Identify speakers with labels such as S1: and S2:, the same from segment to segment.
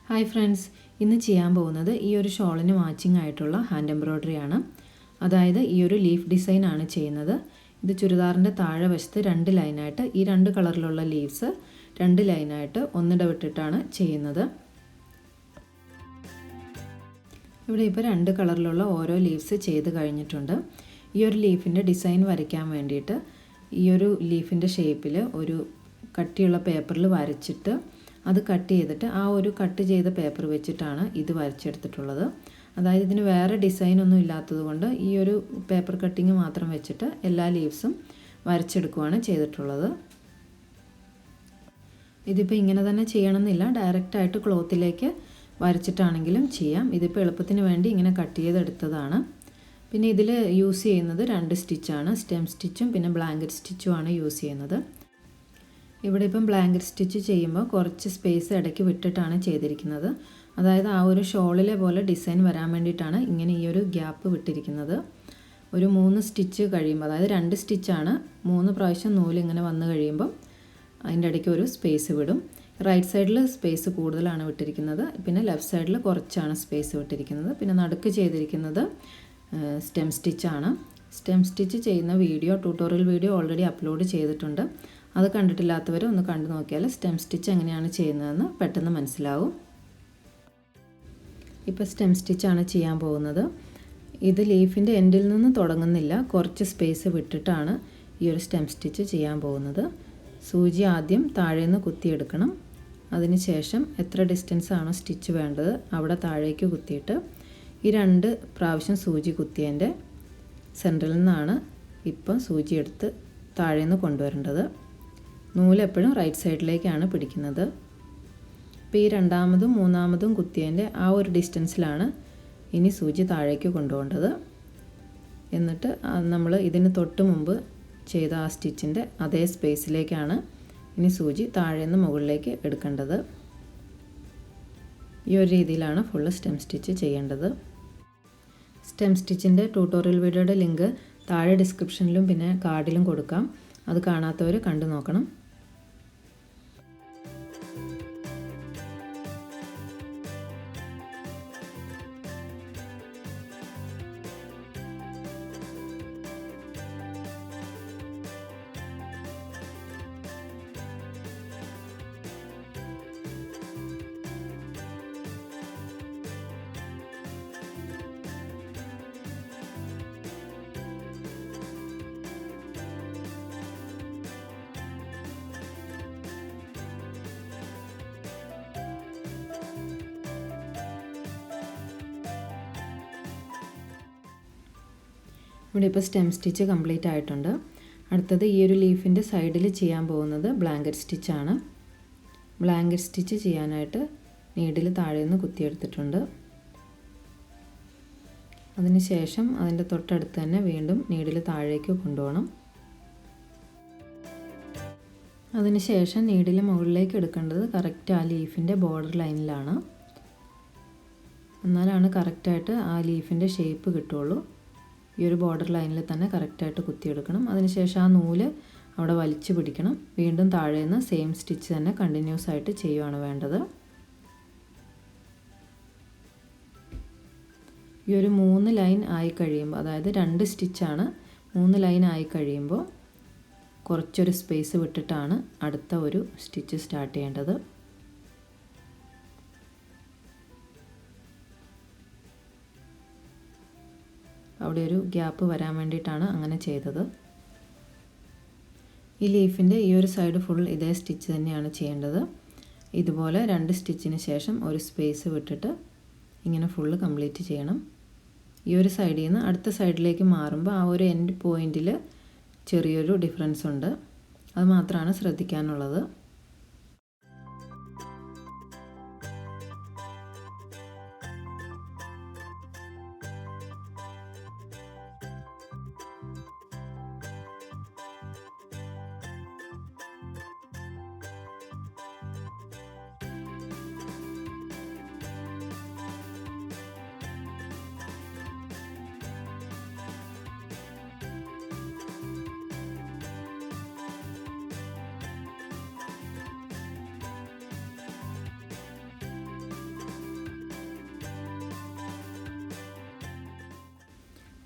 S1: Hi friends, ഇന്ന് ചെയ്യാൻ പോകുന്നത് ഈ ഒരു ഷോളിന് മാച്ചിങ് ആയിട്ടുള്ള ഹാൻഡ് എംബ്രോയ്ഡറി ആണ്. അതായത് ഈ ഒരു ലീഫ് ഡിസൈൻ ആണ് ചെയ്യുന്നത്. ഇത് ചുരിദാറിൻ്റെ താഴെ വശത്ത് 2 ലൈനായിട്ട് ഈ 2 കളറിലുള്ള ലീവ്സ് 2 ലൈനായിട്ട് ഒന്നിടവിട്ടിട്ടാണ് ചെയ്യുന്നത്. ഇവിടെ ഇപ്പോൾ 2 കളറിലുള്ള ഓരോ ലീവ്സ് ചെയ്ത് കഴിഞ്ഞിട്ടുണ്ട്. ഈ ഒരു ലീഫിൻ്റെ ഡിസൈൻ വരയ്ക്കാൻ വേണ്ടിയിട്ട് ഈ ഒരു ലീഫിൻ്റെ ഷേപ്പിൽ ഒരു കട്ടിയുള്ള പേപ്പറിൽ വരച്ചിട്ട് അത് കട്ട് ചെയ്തിട്ട് ആ ഒരു കട്ട് ചെയ്ത പേപ്പർ വെച്ചിട്ടാണ് ഇത് വരച്ചെടുത്തിട്ടുള്ളത്. അതായത് ഇതിന് വേറെ ഡിസൈനൊന്നും ഇല്ലാത്തത് കൊണ്ട് ഈ ഒരു പേപ്പർ കട്ടിങ് മാത്രം വെച്ചിട്ട് എല്ലാ ലീവ്സും വരച്ചെടുക്കുകയാണ് ചെയ്തിട്ടുള്ളത്. ഇതിപ്പോൾ ഇങ്ങനെ തന്നെ ചെയ്യണമെന്നില്ല, ഡയറക്റ്റായിട്ട് ക്ലോത്തിലേക്ക് വരച്ചിട്ടാണെങ്കിലും ചെയ്യാം. ഇതിപ്പോൾ എളുപ്പത്തിന് വേണ്ടി ഇങ്ങനെ കട്ട് ചെയ്തെടുത്തതാണ്. പിന്നെ ഇതിൽ യൂസ് ചെയ്യുന്നത് 2 സ്റ്റിച്ചാണ്, സ്റ്റെം സ്റ്റിച്ചും പിന്നെ ബ്ലാങ്കറ്റ് സ്റ്റിച്ചുമാണ് യൂസ് ചെയ്യുന്നത്. ഇവിടെ ഇപ്പം ബ്ലാങ്കറ്റ് സ്റ്റിച്ച് ചെയ്യുമ്പോൾ കുറച്ച് സ്പേസ് ഇടയ്ക്ക് വിട്ടിട്ടാണ് ചെയ്തിരിക്കുന്നത്. അതായത് ആ ഒരു ഷോളിലെ പോലെ ഡിസൈൻ വരാൻ വേണ്ടിയിട്ടാണ് ഇങ്ങനെ ഈ ഒരു ഗ്യാപ്പ് വിട്ടിരിക്കുന്നത്. ഒരു 3 സ്റ്റിച്ച് കഴിയുമ്പോൾ, അതായത് 2 സ്റ്റിച്ചാണ്, 3 പ്രാവശ്യം നൂല് ഇങ്ങനെ വന്നു കഴിയുമ്പം അതിൻ്റെ ഇടയ്ക്ക് ഒരു സ്പേസ് വിടും. റൈറ്റ് സൈഡിൽ സ്പേസ് കൂടുതലാണ് വിട്ടിരിക്കുന്നത്, പിന്നെ ലെഫ്റ്റ് സൈഡിൽ കുറച്ചാണ് സ്പേസ് വിട്ടിരിക്കുന്നത്. പിന്നെ നടുക്ക് ചെയ്തിരിക്കുന്നത് സ്റ്റെം സ്റ്റിച്ചാണ്. സ്റ്റെം സ്റ്റിച്ച് ചെയ്യുന്ന ട്യൂട്ടോറിയൽ വീഡിയോ ഓൾറെഡി അപ്ലോഡ് ചെയ്തിട്ടുണ്ട്. അത് കണ്ടിട്ടില്ലാത്തവർ ഒന്ന് കണ്ടു നോക്കിയാൽ സ്റ്റെം സ്റ്റിച്ച് എങ്ങനെയാണ് ചെയ്യുന്നതെന്ന് പെട്ടെന്ന് മനസ്സിലാവും. ഇപ്പോൾ സ്റ്റെം സ്റ്റിച്ചാണ് ചെയ്യാൻ പോകുന്നത്. ഇത് ലീഫിൻ്റെ എൻഡിൽ നിന്ന് തുടങ്ങുന്നില്ല, കുറച്ച് സ്പേസ് വിട്ടിട്ടാണ് ഈ ഒരു സ്റ്റെം സ്റ്റിച്ച് ചെയ്യാൻ പോകുന്നത്. സൂചി ആദ്യം താഴേന്ന് കുത്തിയെടുക്കണം. അതിനുശേഷം എത്ര ഡിസ്റ്റൻസ് ആണോ സ്റ്റിച്ച് വേണ്ടത് അവിടെ താഴേക്ക് കുത്തിയിട്ട് ഈ 2 പ്രാവശ്യം സൂചി കുത്തിയതിൻ്റെ സെൻറ്ററിൽ നിന്നാണ് ഇപ്പം സൂചി എടുത്ത് താഴേന്ന് കൊണ്ടുവരേണ്ടത്. നൂല് എപ്പോഴും റൈറ്റ് സൈഡിലേക്കാണ് പിടിക്കുന്നത്. ഇപ്പോൾ ഈ 2ാമതും 3ാമതും കുത്തിയതിൻ്റെ ആ ഒരു ഡിസ്റ്റൻസിലാണ് ഇനി സൂചി താഴേക്ക് കൊണ്ടുപോകേണ്ടത്. എന്നിട്ട് നമ്മൾ ഇതിന് തൊട്ട് മുമ്പ് ചെയ്ത ആ സ്റ്റിച്ചിൻ്റെ അതേ സ്പേസിലേക്കാണ് ഇനി സൂചി താഴേന്ന് മുകളിലേക്ക് എടുക്കേണ്ടത്. ഈ ഒരു രീതിയിലാണ് ഫുള്ള് സ്റ്റെം സ്റ്റിച്ച് ചെയ്യേണ്ടത്. സ്റ്റെം സ്റ്റിച്ചിൻ്റെ ട്യൂട്ടോറിയൽ വീഡിയോയുടെ ലിങ്ക് താഴെ ഡിസ്ക്രിപ്ഷനിലും പിന്നെ കാർഡിലും കൊടുക്കാം. അത് കാണാത്തവർ കണ്ടു നോക്കണം. ഇവിടെ ഇപ്പോൾ സ്റ്റെം സ്റ്റിച്ച് കംപ്ലീറ്റ് ആയിട്ടുണ്ട്. അടുത്തത് ഈ ഒരു ലീഫിൻ്റെ സൈഡിൽ ചെയ്യാൻ പോകുന്നത് ബ്ലാങ്കറ്റ് സ്റ്റിച്ചാണ്. ബ്ലാങ്കറ്റ് സ്റ്റിച്ച് ചെയ്യാനായിട്ട് നീഡിൽ താഴേന്ന് കുത്തിയെടുത്തിട്ടുണ്ട്. അതിനുശേഷം അതിൻ്റെ തൊട്ടടുത്ത് തന്നെ വീണ്ടും നീഡിൽ താഴേക്ക് കൊണ്ടുപോകണം. അതിനുശേഷം നീഡിൽ മുകളിലേക്ക് എടുക്കേണ്ടത് കറക്റ്റ് ആ ലീഫിൻ്റെ ബോർഡർ ലൈനിലാണ്. എന്നാലാണ് കറക്റ്റായിട്ട് ആ ലീഫിൻ്റെ ഷേപ്പ് കിട്ടുള്ളൂ. ഈ ഒരു ബോർഡർ ലൈനിൽ തന്നെ കറക്റ്റായിട്ട് കുത്തിയെടുക്കണം. അതിനുശേഷം ആ നൂല് അവിടെ വലിച്ചു പിടിക്കണം. വീണ്ടും താഴേന്ന് സെയിം സ്റ്റിച്ച് തന്നെ കണ്ടിന്യൂസ് ആയിട്ട് ചെയ്യുകയാണ് വേണ്ടത്. ഈ ഒരു 3 ലൈൻ ആയി കഴിയുമ്പോൾ, അതായത് 2 സ്റ്റിച്ചാണ്, 3 ലൈൻ ആയി കഴിയുമ്പോൾ കുറച്ചൊരു സ്പേസ് വിട്ടിട്ടാണ് അടുത്ത ഒരു സ്റ്റിച്ച് സ്റ്റാർട്ട് ചെയ്യേണ്ടത്. അവിടെ ഒരു ഗ്യാപ്പ് വരാൻ വേണ്ടിയിട്ടാണ് അങ്ങനെ ചെയ്തത്. ഈ ലീഫിൻ്റെ ഈ ഒരു സൈഡ് ഫുൾ ഇതേ സ്റ്റിച്ച് തന്നെയാണ് ചെയ്യേണ്ടത്. ഇതുപോലെ 2 സ്റ്റിച്ചിന് ശേഷം ഒരു സ്പേസ് വിട്ടിട്ട് ഇങ്ങനെ ഫുള്ള് കംപ്ലീറ്റ് ചെയ്യണം. ഈ ഒരു സൈഡിൽ നിന്ന് അടുത്ത സൈഡിലേക്ക് മാറുമ്പോൾ ആ ഒരു എൻഡ് പോയിൻറ്റിൽ ചെറിയൊരു ഡിഫറൻസ് ഉണ്ട്. അത് മാത്രമാണ് ശ്രദ്ധിക്കാനുള്ളത്.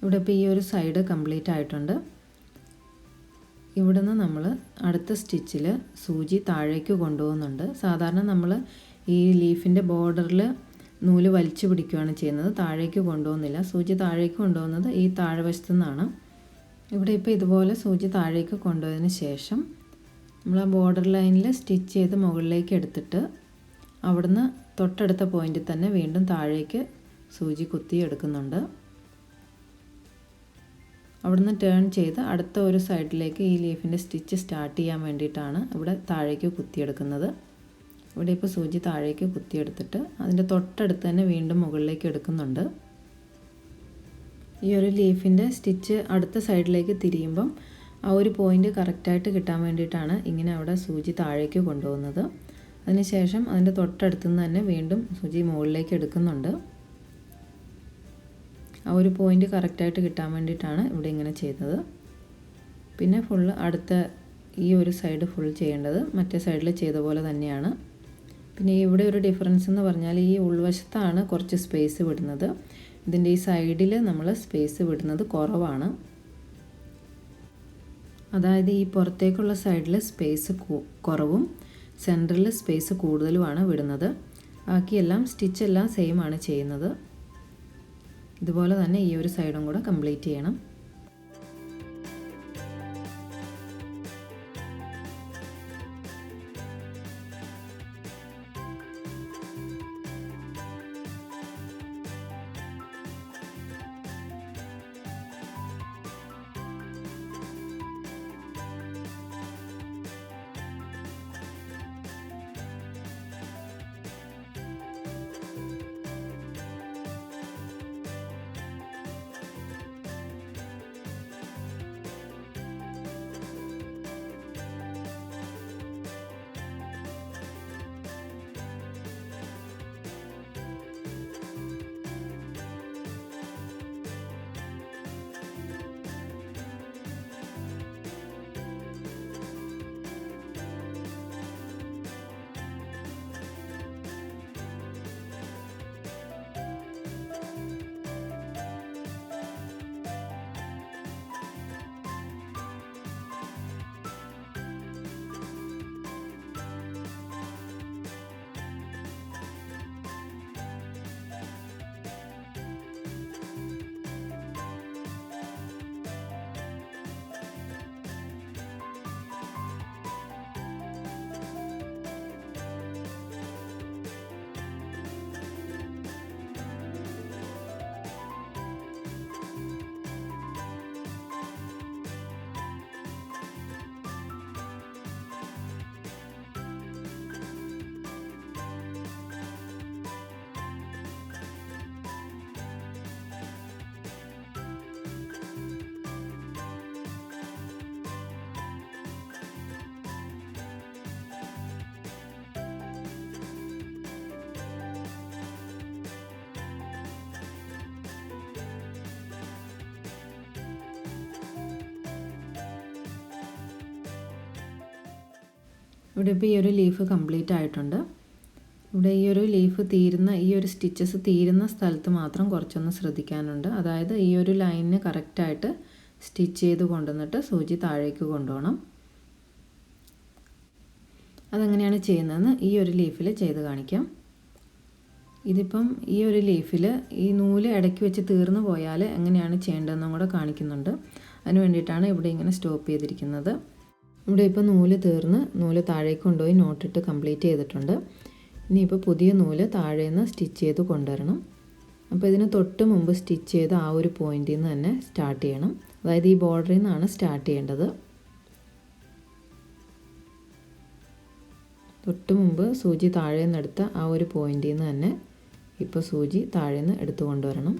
S1: ഇവിടെ ഇപ്പോൾ ഈ ഒരു സൈഡ് കംപ്ലീറ്റ് ആയിട്ടുണ്ട്. ഇവിടെ നിന്ന് നമ്മൾ അടുത്ത സ്റ്റിച്ചിൽ സൂചി താഴേക്ക് കൊണ്ടുപോകുന്നുണ്ട്. സാധാരണ നമ്മൾ ഈ ലീഫിൻ്റെ ബോർഡറിൽ നൂല് വലിച്ചു പിടിക്കുകയാണ് ചെയ്യുന്നത്, താഴേക്ക് കൊണ്ടുപോകുന്നില്ല. സൂചി താഴേക്ക് കൊണ്ടുപോകുന്നത് ഈ താഴ്വശത്തു നിന്നാണ്. ഇവിടെ ഇപ്പോൾ ഇതുപോലെ സൂചി താഴേക്ക് കൊണ്ടുപോയതിന് ശേഷം നമ്മൾ ആ ബോർഡർ ലൈനിൽ സ്റ്റിച്ച് ചെയ്ത് മുകളിലേക്ക് എടുത്തിട്ട് അവിടുന്ന് തൊട്ടടുത്ത പോയിന്റിൽ തന്നെ വീണ്ടും താഴേക്ക് സൂചി കുത്തി എടുക്കുന്നുണ്ട്. അവിടുന്ന് ടേൺ ചെയ്ത് അടുത്ത ഒരു സൈഡിലേക്ക് ഈ ലീഫിൻ്റെ സ്റ്റിച്ച് സ്റ്റാർട്ട് ചെയ്യാൻ വേണ്ടിയിട്ടാണ് ഇവിടെ താഴേക്ക് കുത്തിയെടുക്കുന്നത്. ഇവിടെ ഇപ്പോൾ സൂചി താഴേക്ക് കുത്തിയെടുത്തിട്ട് അതിൻ്റെ തൊട്ടടുത്ത് തന്നെ വീണ്ടും മുകളിലേക്ക് എടുക്കുന്നുണ്ട്. ഈ ഒരു ലീഫിൻ്റെ സ്റ്റിച്ച് അടുത്ത സൈഡിലേക്ക് തിരിയുമ്പം ആ ഒരു പോയിൻ്റ് കറക്റ്റായിട്ട് കിട്ടാൻ വേണ്ടിയിട്ടാണ് ഇങ്ങനെ അവിടെ സൂചി താഴേക്ക് കൊണ്ടുപോകുന്നത്. അതിനുശേഷം അതിൻ്റെ തൊട്ടടുത്ത് നിന്ന് തന്നെ വീണ്ടും സൂചി മുകളിലേക്ക് എടുക്കുന്നുണ്ട്. ആ ഒരു പോയിൻ്റ് കറക്റ്റായിട്ട് കിട്ടാൻ വേണ്ടിയിട്ടാണ് ഇവിടെ ഇങ്ങനെ ചെയ്യുന്നത്. പിന്നെ ഫുള്ള് അടുത്ത ഈ ഒരു സൈഡ് ഫുൾ ചെയ്യേണ്ടത് മറ്റേ സൈഡിൽ ചെയ്ത പോലെ തന്നെയാണ്. പിന്നെ ഇവിടെ ഒരു ഡിഫറൻസ് എന്ന് പറഞ്ഞാൽ ഈ ഉൾവശത്താണ് കുറച്ച് സ്പേസ് വിടുന്നത്. ഇതിൻ്റെ ഈ സൈഡിൽ നമ്മൾ സ്പേസ് വിടുന്നത് കുറവാണ്. അതായത് ഈ പുറത്തേക്കുള്ള സൈഡിൽ സ്പേസ് കുറവും സെൻറ്ററിൽ സ്പേസ് കൂടുതലുമാണ് വിടുന്നത്. ബാക്കിയെല്ലാം സ്റ്റിച്ചെല്ലാം സെയിം ആണ് ചെയ്യുന്നത്. ഇതുപോലെ തന്നെ ഈ ഒരു സൈഡും കൂടെ കംപ്ലീറ്റ് ചെയ്യണം. ഇവിടെ ഇപ്പോൾ ഈ ഒരു ലീഫ് കംപ്ലീറ്റ് ആയിട്ടുണ്ട്. ഇവിടെ ഈ ഒരു ലീഫ് തീരുന്ന ഈ ഒരു സ്റ്റിച്ചസ് തീരുന്ന സ്ഥലത്ത് മാത്രം കുറച്ചൊന്ന് ശ്രദ്ധിക്കാനുണ്ട്. അതായത് ഈ ഒരു ലൈനിന് കറക്റ്റായിട്ട് സ്റ്റിച്ച് ചെയ്ത് കൊണ്ടുവന്നിട്ട് സൂചി താഴേക്ക് കൊണ്ടുപോകണം. അതെങ്ങനെയാണ് ചെയ്യുന്നതെന്ന് ഈ ഒരു ലീഫിൽ ചെയ്ത് കാണിക്കാം. ഇതിപ്പം ഈ ഒരു ലീഫിൽ ഈ നൂല് ഇടയ്ക്ക് വെച്ച് തീർന്നു പോയാൽ എങ്ങനെയാണ് ചെയ്യേണ്ടതെന്നും കൂടെ കാണിക്കുന്നുണ്ട്. അതിന് വേണ്ടിയിട്ടാണ് ഇവിടെ ഇങ്ങനെ സ്റ്റോപ്പ് ചെയ്തിരിക്കുന്നത്. ഇവിടെ ഇപ്പോൾ നൂല് തീർന്ന് നൂല് താഴേക്ക് കൊണ്ടുപോയി നോട്ടിട്ട് കംപ്ലീറ്റ് ചെയ്തിട്ടുണ്ട്. ഇനിയിപ്പോൾ പുതിയ നൂല് താഴേന്ന് സ്റ്റിച്ച് ചെയ്ത് കൊണ്ടുവരണം. അപ്പോൾ ഇതിന് തൊട്ട് മുമ്പ് സ്റ്റിച്ച് ചെയ്ത് ആ ഒരു പോയിന്റിൽ നിന്ന് തന്നെ സ്റ്റാർട്ട് ചെയ്യണം. അതായത് ഈ ബോർഡറിൽ നിന്നാണ് സ്റ്റാർട്ട് ചെയ്യേണ്ടത്. തൊട്ട് മുമ്പ് സൂചി താഴേന്ന് എടുത്ത ആ ഒരു പോയിന്റിൽ നിന്ന് തന്നെ ഇപ്പോൾ സൂചി താഴേന്ന് എടുത്തു കൊണ്ടുവരണം.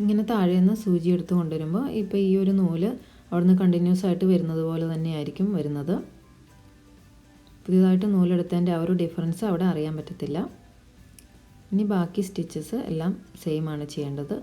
S1: ഇങ്ങനെ താഴേന്ന് സൂചി എടുത്ത് കൊണ്ടുവരുമ്പോൾ ഇപ്പോൾ ഈ ഒരു നൂല് അവിടുന്ന് കണ്ടിന്യൂസ് ആയിട്ട് വരുന്നത് പോലെ തന്നെയായിരിക്കും വരുന്നത്. പുതിയതായിട്ട് നൂലെടുത്തതിൻ്റെ ആ ഒരു ഡിഫറൻസ് അവിടെ അറിയാൻ പറ്റത്തില്ല. ഇനി ബാക്കി സ്റ്റിച്ചസ് എല്ലാം സെയിം ആണ് ചെയ്യേണ്ടത്.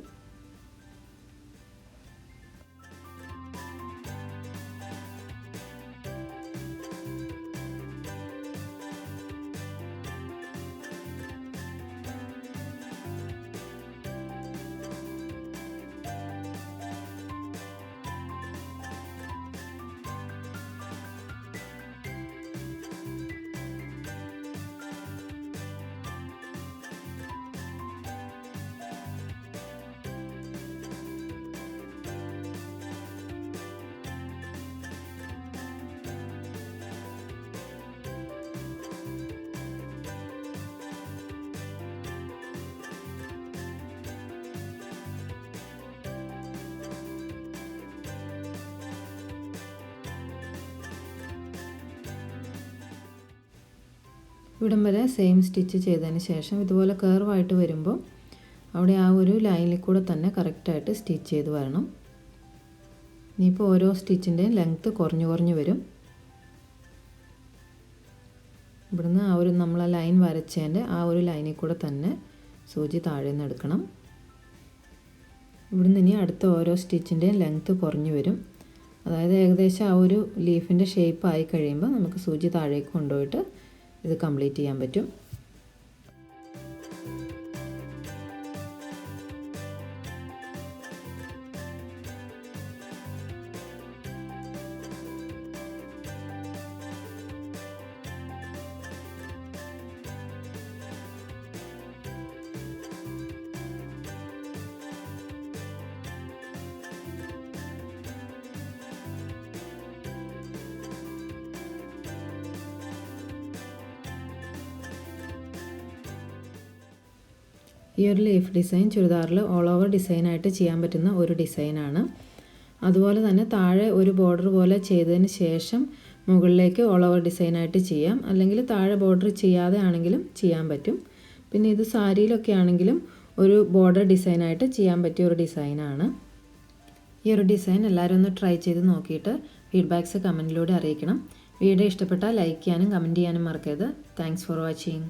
S1: ഇവിടം വരെ സെയിം സ്റ്റിച്ച് ചെയ്തതിന് ശേഷം ഇതുപോലെ കർവായിട്ട് വരുമ്പോൾ അവിടെ ആ ഒരു ലൈനിൽ കൂടെ തന്നെ കറക്റ്റായിട്ട് സ്റ്റിച്ച് ചെയ്ത് വരണം. ഇനിയിപ്പോൾ ഓരോ സ്റ്റിച്ചിൻ്റെയും ലെങ്ത്ത് കുറഞ്ഞു വരും. ഇവിടുന്ന് ആ ഒരു നമ്മൾ ആ ലൈൻ വരച്ചതിൻ്റെ ആ ഒരു ലൈനിൽ കൂടെ തന്നെ സൂചി താഴെ നിന്ന് എടുക്കണം. ഇവിടുന്ന് ഇനി അടുത്ത ഓരോ സ്റ്റിച്ചിൻ്റെയും ലെങ്ത്ത് കുറഞ്ഞു വരും. അതായത് ഏകദേശം ആ ഒരു ലീഫിൻ്റെ ഷേപ്പ് ആയി കഴിയുമ്പോൾ നമുക്ക് സൂചി താഴേക്ക് കൊണ്ടുപോയിട്ട് ഇത് കംപ്ലീറ്റ് ചെയ്യാൻ പറ്റും. ഈ ഒരു ലീഫ് ഡിസൈൻ ചുരിദാറിൽ ഓൾ ഓവർ ഡിസൈനായിട്ട് ചെയ്യാൻ പറ്റുന്ന ഒരു ഡിസൈനാണ്. അതുപോലെ തന്നെ താഴെ ഒരു ബോർഡർ പോലെ ചെയ്തതിന് ശേഷം മുകളിലേക്ക് ഓൾ ഓവർ ഡിസൈനായിട്ട് ചെയ്യാം. അല്ലെങ്കിൽ താഴെ ബോർഡർ ചെയ്യാതെ ആണെങ്കിലും ചെയ്യാൻ പറ്റും. പിന്നെ ഇത് സാരിയിലൊക്കെ ആണെങ്കിലും ഒരു ബോർഡർ ഡിസൈനായിട്ട് ചെയ്യാൻ പറ്റിയ ഒരു ഡിസൈനാണ്. ഈ ഒരു ഡിസൈൻ എല്ലാവരും ഒന്ന് ട്രൈ ചെയ്ത് നോക്കിയിട്ട് ഫീഡ്ബാക്ക്സ് കമൻറ്റിലൂടെ അറിയിക്കണം. വീഡിയോ ഇഷ്ടപ്പെട്ടാൽ ലൈക്ക് ചെയ്യാനും കമൻറ്റ് ചെയ്യാനും മറക്കരുത്. Thanks for watching.